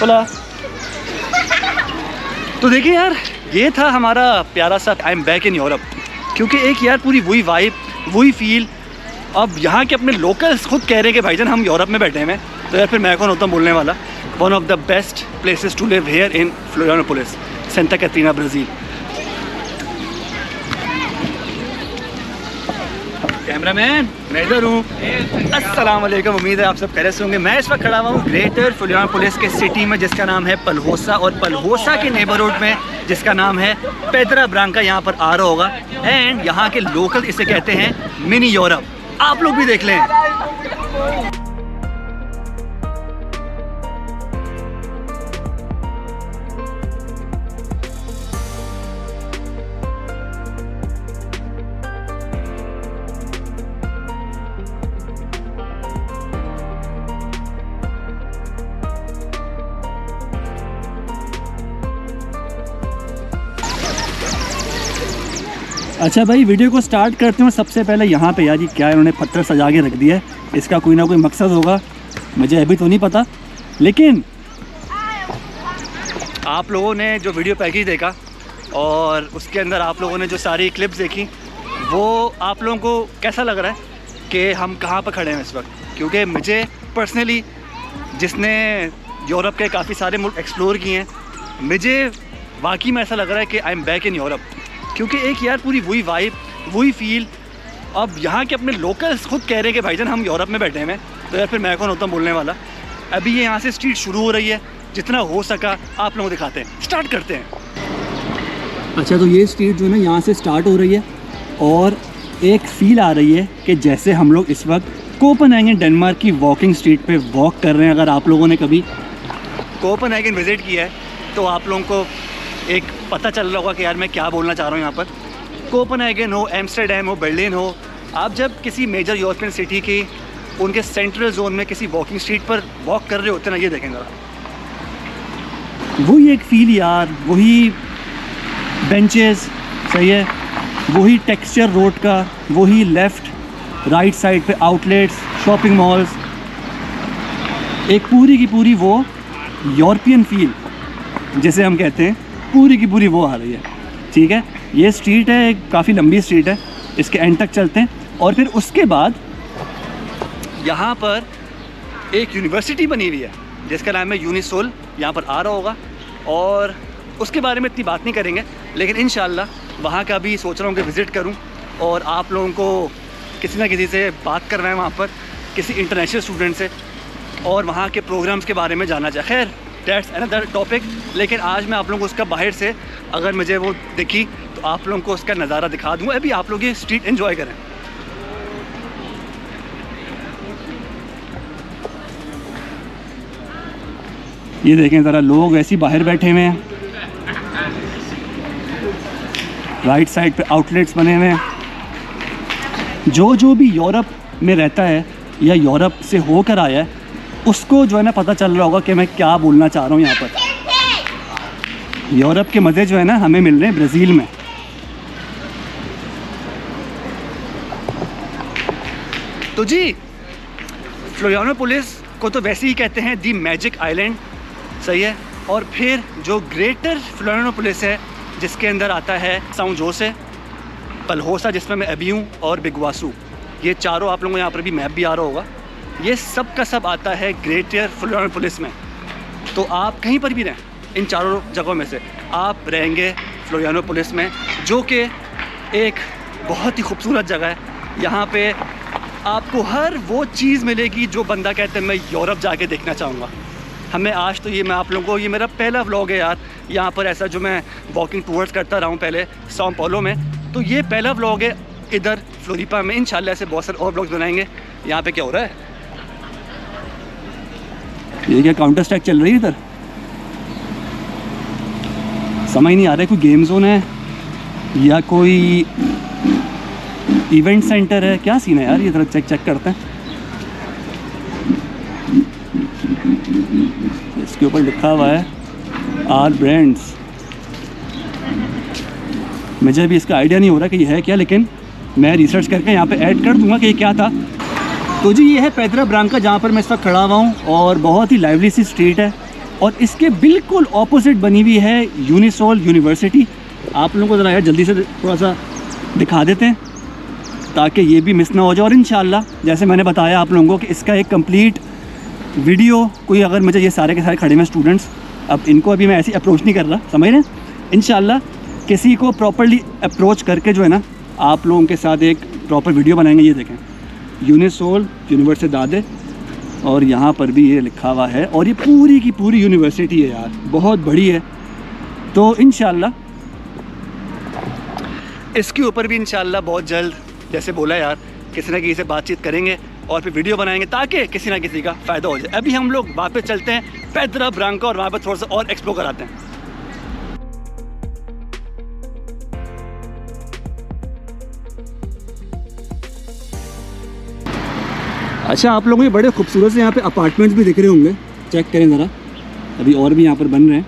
बोला। तो देखिए यार, ये था हमारा प्यारा सा I am back in Europe, क्योंकि एक यार पूरी वही वाइब, वही फील। अब यहाँ के अपने लोकल्स खुद कह रहे हैं कि भाईजान हम यूरोप में बैठे हैं, तो यार फिर मैं कौन होता हूँ बोलने वाला। One of the best places to live here in Florianopolis, Santa Catarina, Brazil. Cameraman मैं इधर हूँ। अस्सलाम वालेकुम, उम्मीद है आप सब खैरियत से होंगे। मैं इस वक्त खड़ा हुआ हूँ ग्रेटर फ्लोरियानोपोलिस के सिटी में, जिसका नाम है पल्होसा, और पल्होसा के नेबरहुड में जिसका नाम है पेड्रा ब्रांका, यहाँ पर आ रहा होगा। एंड यहाँ के लोकल इसे कहते हैं मिनी यूरोप। आप लोग भी देख लें। अच्छा भाई, वीडियो को स्टार्ट करते हैं। सबसे पहले यहाँ पे यार ये क्या है, इन्होंने पत्थर सजा के रख दिया है। इसका कोई ना कोई मकसद होगा, मुझे अभी तो नहीं पता। लेकिन आप लोगों ने जो वीडियो पैकेज देखा और उसके अंदर आप लोगों ने जो सारी क्लिप्स देखी, वो आप लोगों को कैसा लग रहा है कि हम कहाँ पर खड़े हैं इस वक्त? क्योंकि मुझे पर्सनली, जिसने यूरोप के काफ़ी सारे मुल्क एक्सप्लोर किए हैं, मुझे वाकई में ऐसा लग रहा है कि I am back in Europe. क्योंकि एक यार पूरी वही वाइब, वही फील। अब यहाँ के अपने लोकल्स खुद कह रहे हैं कि भाईजान हम यूरोप में बैठे हैं, तो यार फिर मैं कौन होता हूँ बोलने वाला। अभी ये यहाँ से स्ट्रीट शुरू हो रही है, जितना हो सका आप लोगों को दिखाते हैं, स्टार्ट करते हैं। अच्छा, तो ये स्ट्रीट जो है ना यहाँ से स्टार्ट हो रही है, और एक फील आ रही है कि जैसे हम लोग इस वक्त कोपेनहेगन डेनमार्क की वॉकिंग स्ट्रीट पे वॉक कर रहे हैं। अगर आप लोगों ने कभी कोपेनहेगन विज़िट किया है तो आप लोगों को एक पता चल रहा होगा कि यार मैं क्या बोलना चाह रहा हूँ। यहाँ पर कोपेनहेगन हो, एम्स्टर्डम हो, बर्लिन हो, आप जब किसी मेजर यूरोपियन सिटी की उनके सेंट्रल जोन में किसी वॉकिंग स्ट्रीट पर वॉक कर रहे होते हैं ना, ये देखें ज़रा, वही एक फ़ील यार, वही बेंचेस, सही है, वही टेक्सचर रोड का, वही लेफ़्ट राइट साइड पे आउटलेट्स, शॉपिंग मॉल्स, एक पूरी की पूरी वो यूरोपियन फील जिसे हम कहते हैं, पूरी की पूरी वो आ रही है। ठीक है, ये स्ट्रीट है, काफ़ी लंबी स्ट्रीट है, इसके एंड तक चलते हैं। और फिर उसके बाद यहाँ पर एक यूनिवर्सिटी बनी हुई है जिसका नाम है यूनिसोल, यहाँ पर आ रहा होगा। और उसके बारे में इतनी बात नहीं करेंगे, लेकिन इंशाल्लाह वहाँ का भी सोच रहा हूँ कि विज़िट करूँ और आप लोगों को किसी ना किसी से बात करवाएं वहाँ पर, किसी इंटरनेशनल स्टूडेंट से, और वहाँ के प्रोग्राम्स के बारे में जानना चाहिए। खैर, दैट्स अनदर टॉपिक। लेकिन आज मैं आप लोगों को उसका बाहर से, अगर मुझे वो दिखी तो आप लोगों को उसका नज़ारा दिखा दूँगा। अभी आप लोग ये स्ट्रीट एंजॉय करें। ये देखें ज़रा, लोग ऐसे ही बाहर बैठे हुए हैं, राइट साइड पे आउटलेट्स बने हुए हैं। जो भी यूरोप में रहता है या यूरोप से होकर आया है, उसको जो है ना पता चल रहा होगा कि मैं क्या बोलना चाह रहा हूँ। यहाँ पर यूरोप के मज़े जो है ना हमें मिल रहे हैं ब्राज़ील में। तो जी, फ्लोरियानोपोलिस को तो वैसे ही कहते हैं दी मैजिक आइलैंड, सही है। और फिर जो ग्रेटर फ्लोरियानोपोलिस है, जिसके अंदर आता है साउं जोसे, पल्होसा जिसमें मैं अभी हूँ, और बिगवासू, ये चारों आप लोगों को यहाँ पर भी मैप भी आ रहा होगा। ये सब का सब आता है ग्रेटर फ्लोरियानोपोलिस में। तो आप कहीं पर भी रहें, इन चारों जगहों में से आप रहेंगे फ्लोरियानोपोलिस में, जो कि एक बहुत ही खूबसूरत जगह है। यहाँ पे आपको हर वो चीज़ मिलेगी जो बंदा कहते हैं मैं यूरोप जाके देखना चाहूँगा। हमें आज तो ये, मैं आप लोगों को, ये मेरा पहला व्लॉग है यार यहाँ पर ऐसा, जो मैं वॉकिंग टूर्स करता रहा हूँ पहले साओ पाउलो में, तो ये पहला व्लॉग है इधर फ्लोरिपा में। इंशाल्लाह ऐसे बहुत सारे और व्लॉग्स बनाएंगे। यहाँ पे क्या हो रहा है, ये क्या काउंटर स्ट्राइक चल रही है इधर? समझ नहीं आ रहा है, कोई गेम जोन है या कोई इवेंट सेंटर है, क्या सीन है यार? ये तरह चेक करते हैं। इसके ऊपर लिखा हुआ है आर ब्रांड्स। मुझे अभी इसका आइडिया नहीं हो रहा कि ये है क्या, लेकिन मैं रिसर्च करके यहाँ पे ऐड कर दूंगा कि ये क्या था। तो जी ये है पेड्रा ब्रांका, जहाँ पर मैं इस वक्त खड़ा हुआ हूँ, और बहुत ही लाइवली सी स्ट्रीट है। और इसके बिल्कुल ऑपोजिट बनी हुई है यूनिसोल यूनिवर्सिटी। आप लोगों को ज़रा यार जल्दी से थोड़ा सा दिखा देते हैं ताकि ये भी मिस ना हो जाए। और इंशाल्लाह जैसे मैंने बताया आप लोगों को कि इसका एक कंप्लीट वीडियो कोई अगर मुझे ये सारे के सारे खड़े हैं स्टूडेंट्स, अब इनको अभी मैं ऐसी अप्रोच नहीं कर रहा, समझ रहे हैं। इंशाल्लाह किसी को प्रॉपर्ली अप्रोच करके जो है ना आप लोगों के साथ एक प्रॉपर वीडियो बनाएंगे। ये देखें यूनिसोल यूनिवर्सिटी दादे, और यहाँ पर भी ये लिखा हुआ है, और ये पूरी की पूरी यूनिवर्सिटी है यार, बहुत बड़ी है। तो इंशाल्लाह इसके ऊपर भी इंशाल्लाह बहुत जल्द जैसे बोला यार किसी ना किसी से बातचीत करेंगे और फिर वीडियो बनाएंगे ताकि किसी ना किसी का फ़ायदा हो जाए। अभी हम लोग वापस चलते हैं पेड्रा ब्रांका और वहाँ पर थोड़ा सा और एक्सप्लोर कराते हैं। अच्छा, आप लोगों को बड़े खूबसूरत से यहाँ पे अपार्टमेंट्स भी दिख रहे होंगे, चेक करें ज़रा, अभी और भी यहाँ पर बन रहे हैं,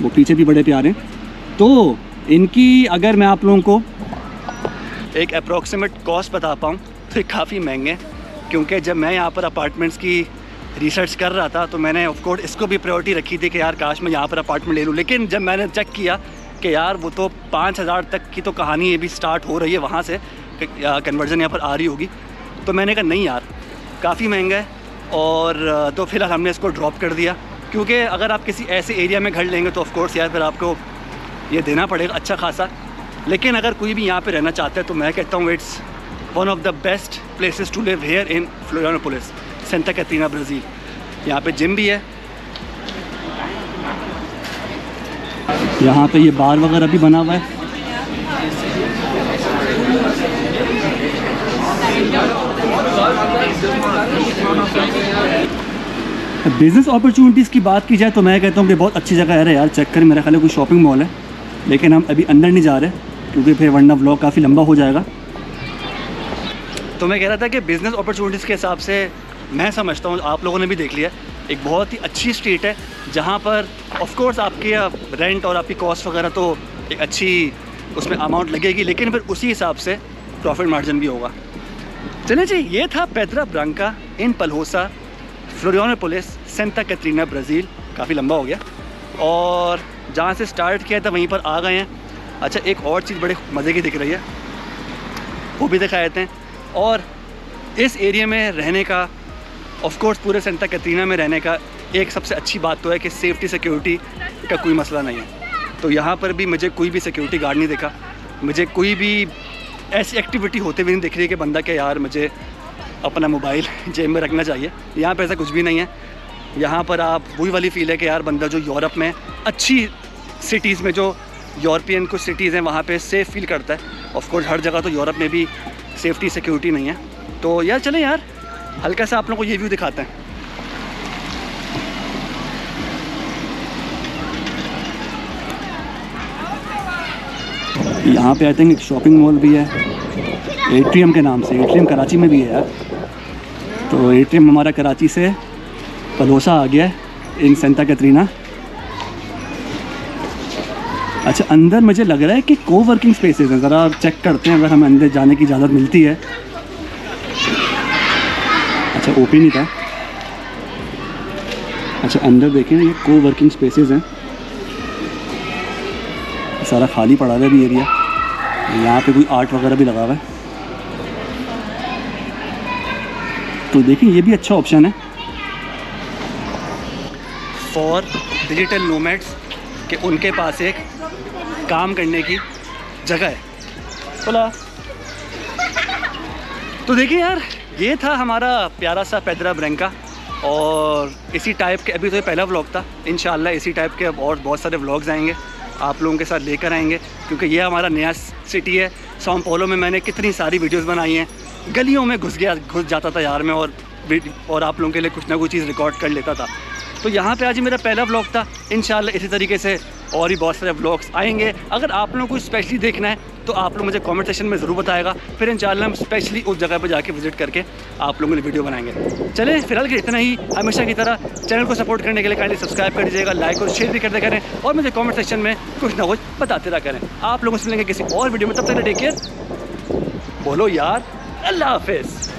वो पीछे भी बड़े प्यारे हैं। तो इनकी अगर मैं आप लोगों को एक अप्रॉक्सीमेट कॉस्ट बता पाऊँ तो ये काफ़ी महंगे हैं, क्योंकि जब मैं यहाँ पर अपार्टमेंट्स की रिसर्च कर रहा था तो मैंने ऑफ कोर्स इसको भी प्रायोरिटी रखी थी कि यार काश मैं यहाँ पर अपार्टमेंट ले लूँ। लेकिन जब मैंने चेक किया कि यार वो तो 5,000 तक की तो कहानी ये भी स्टार्ट हो रही है, वहाँ से कन्वर्जन यहाँ पर आ रही होगी, तो मैंने कहा नहीं यार काफ़ी महंगा है। और तो फिलहाल हमने इसको ड्रॉप कर दिया, क्योंकि अगर आप किसी ऐसे एरिया में घर लेंगे तो ऑफ कोर्स यार फिर आपको ये देना पड़ेगा अच्छा खासा। लेकिन अगर कोई भी यहाँ पे रहना चाहता है तो मैं कहता हूँ it's one of the best places to live here in Florianopolis, Santa Catarina, Brazil. यहाँ पे जिम भी है, यहाँ पे ये बार वगैरह भी बना हुआ है। बिज़नेस अपॉर्चुनिटीज़ की बात की जाए तो मैं कहता हूँ कि बहुत अच्छी जगह है यार, चेक करें, मेरा ख्याल है कोई शॉपिंग मॉल है, लेकिन हम अभी अंदर नहीं जा रहे क्योंकि फिर वरना व्लॉग काफ़ी लंबा हो जाएगा। तो मैं कह रहा था कि बिज़नेस अपॉर्चुनिटीज़ के हिसाब से मैं समझता हूँ, आप लोगों ने भी देख लिया, एक बहुत ही अच्छी स्ट्रीट है जहाँ पर ऑफ कोर्स आपके रेंट और आपकी कॉस्ट वगैरह तो एक अच्छी उसमें अमाउंट लगेगी, लेकिन फिर उसी हिसाब से प्रॉफिट मार्जिन भी होगा। चलिए जी, ये था पेड्रा ब्रांका इन पल्होसा, फ्लोरियानोपोलिस, सेंटा कैटरीना, ब्राज़ील। काफ़ी लंबा हो गया और जहाँ से स्टार्ट किया था वहीं पर आ गए हैं। अच्छा, एक और चीज़ बड़े मज़े की दिख रही है, वो भी दिखा देते हैं। और इस एरिया में रहने का ऑफ कोर्स पूरे सेंटा कैटरीना में रहने का एक सबसे अच्छी बात तो है कि सेफ्टी सिक्योरिटी का कोई मसला नहीं है। तो यहाँ पर भी मुझे कोई भी सिक्योरिटी गार्ड नहीं दिखा, मुझे कोई भी ऐसी एक्टिविटी होते हुए नहीं दिख रही है कि बंदा क्या यार मुझे अपना मोबाइल जेब में रखना चाहिए। यहाँ पे ऐसा कुछ भी नहीं है। यहाँ पर आप वही वाली फ़ील है कि यार बंदा जो यूरोप में अच्छी सिटीज़ में जो यूरोपियन कुछ सिटीज़ हैं वहाँ पे सेफ़ फील करता है। ऑफ कोर्स हर जगह तो यूरोप में भी सेफ्टी सिक्योरिटी नहीं है। तो यार चलें यार, हल्का सा आप लोगों को ये व्यू दिखाते हैं। यहाँ पे आई थिंक एक शॉपिंग मॉल भी है, एट्रियम के नाम से। एट्रियम कराची में भी है यार। तो एट्रियम हमारा कराची से पलोसा आ गया है इन सेंटा कैटरीना। अच्छा, अंदर मुझे लग रहा है कि को वर्किंग स्पेसेस हैं, ज़रा चेक करते हैं अगर हमें अंदर जाने की इजाज़त मिलती है। अच्छा, ओपन ही था। अच्छा, अंदर देखें ये को वर्किंग स्पेसेस हैं, सारा खाली पड़ा हुआ है भी एरिया। यहाँ पे कोई आर्ट वगैरह भी लगा हुआ है, तो देखिए ये भी अच्छा ऑप्शन है फॉर डिजिटल नोमैड्स कि उनके पास एक काम करने की जगह है। बोला तो देखिए यार, ये था हमारा प्यारा सा पेड्रा ब्रांका। और इसी टाइप के, अभी तो ये पहला व्लॉग था, इंशाल्लाह इसी टाइप के और बहुत सारे व्लॉग्स आएंगे आप लोगों के साथ लेकर आएंगे, क्योंकि ये हमारा नया सिटी है। सॉ पोलो में मैंने कितनी सारी वीडियोस बनाई हैं, गलियों में घुस जाता था यार मैं, और आप लोगों के लिए कुछ ना कुछ चीज़ रिकॉर्ड कर लेता था। तो यहाँ पे आज मेरा पहला व्लॉग था। इंशाल्लाह इसी तरीके से और भी बहुत सारे व्लॉग्स आएंगे। अगर आप लोगों को स्पेशली देखना है तो आप लोग मुझे कमेंट सेक्शन में ज़रूर बताएगा, फिर इंशाल्लाह हम स्पेशली उस जगह पर जाके विजिट करके आप लोगों के लिए वीडियो बनाएंगे। चलें फिलहाल के इतना ही। हमेशा की तरह चैनल को सपोर्ट करने के लिए काइंडली सब्सक्राइब कर दीजिएगा, लाइक और शेयर भी करते करें, और मुझे कमेंट सेक्शन में कुछ ना कुछ बताते रहा करें। आप लोगों से मिलेंगे किसी और वीडियो में, तब तक टेक केयर। बोलो यार, अल्लाह हाफिज़।